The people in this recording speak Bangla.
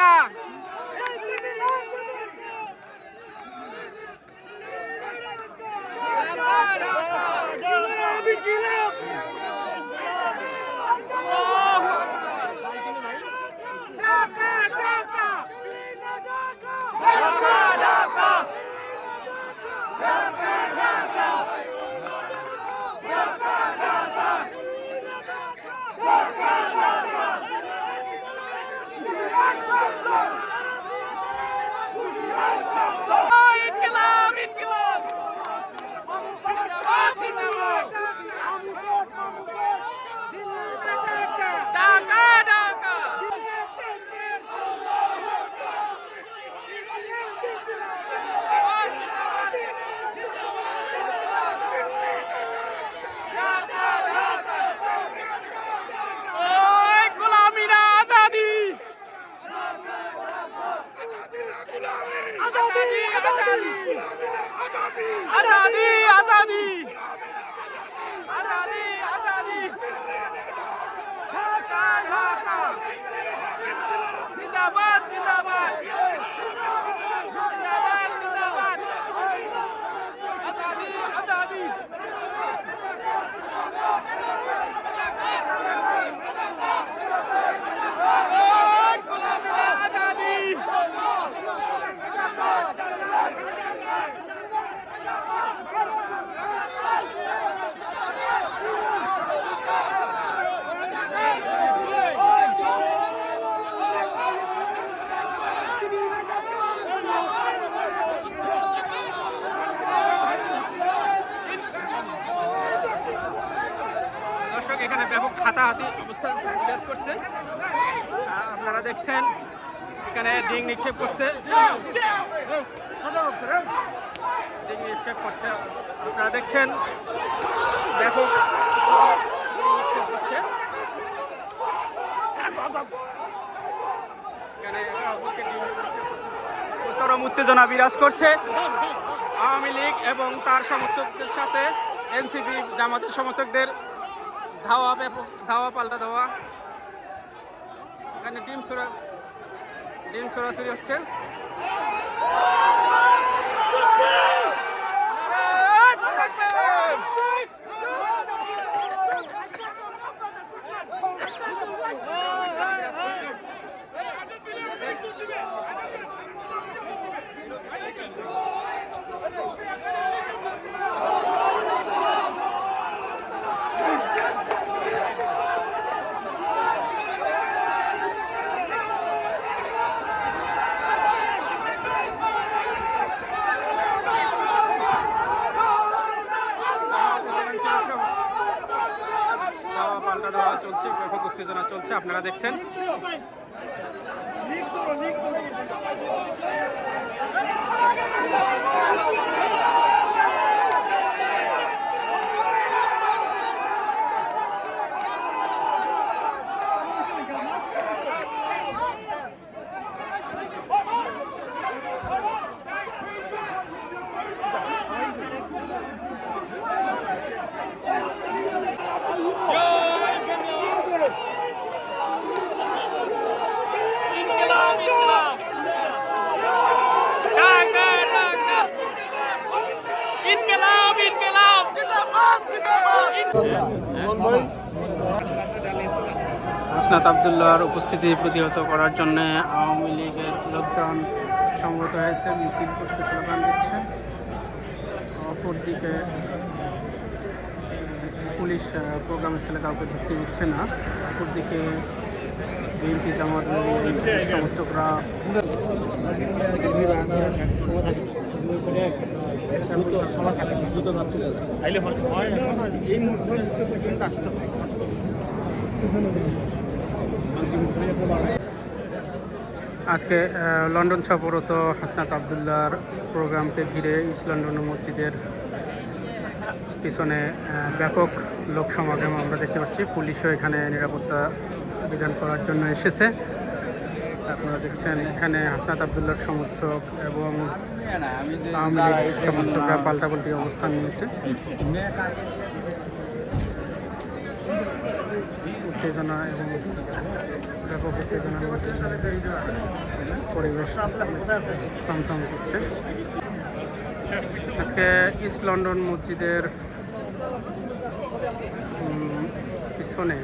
ঢাকা। आजादी आजादी आजादी आजादी ढाका ढाका जिंदाबाद जिंदाबाद जिंदाबाद जिंदाबाद आजादी आजादी এখানে ব্যাপক হাতাহাতি অবস্থা বিরাজ করছে। আপনারা দেখছেন এখানে ডিং নিক্ষেপ করছে, ডিং নিক্ষেপ করছে। আপনারা দেখছেন ব্যাপক নিক্ষেপ করছে। এখানে চরম উত্তেজনা বিরাজ করছে। আওয়ামী লীগ এবং তার সমর্থকদের সাথে এনসিপি জামাতের সমর্থকদের ধাওয়া পাল্টা ধাওয়া। এখানে ডিম ছোড়াছুড়ি হচ্ছে। চলছে, ব্যাপক উত্তেজনা চলছে, আপনারা দেখছেন। হাসনাত আবদুল্লাহর উপস্থিতি প্রতিহত করার জন্য আওয়ামী লীগের লোকজন সমবেত হয়েছে, মিছিল করছে, স্লোগান দিচ্ছে। অপরদিকে পুলিশ প্রোগ্রামের ছেলে কাউকে ধরতে দিচ্ছে না। অপরদিকে বিএনপি জামাত সমর্থকরা আজকে লন্ডন সফররত হাসনাত আবদুল্লাহর প্রোগ্রামকে ঘিরে ইস্ট লন্ডন মসজিদের পিছনে ব্যাপক লোক সমাগম আমরা দেখতে পাচ্ছি। পুলিশও এখানে নিরাপত্তা বিধান করার জন্য এসেছে। আপনারা দেখছেন এখানে হাসনাত আবদুল্লাহর সমর্থক এবং আওয়ামী লীগ সমর্থকরা পাল্টাপাল্টি অবস্থান নিয়েছে। উত্তেজনা এবং ব্যাপক উত্তেজনার মধ্যে পরিবেশ থমথম করছে। আজকে ইস্ট লন্ডন মসজিদের পিছনে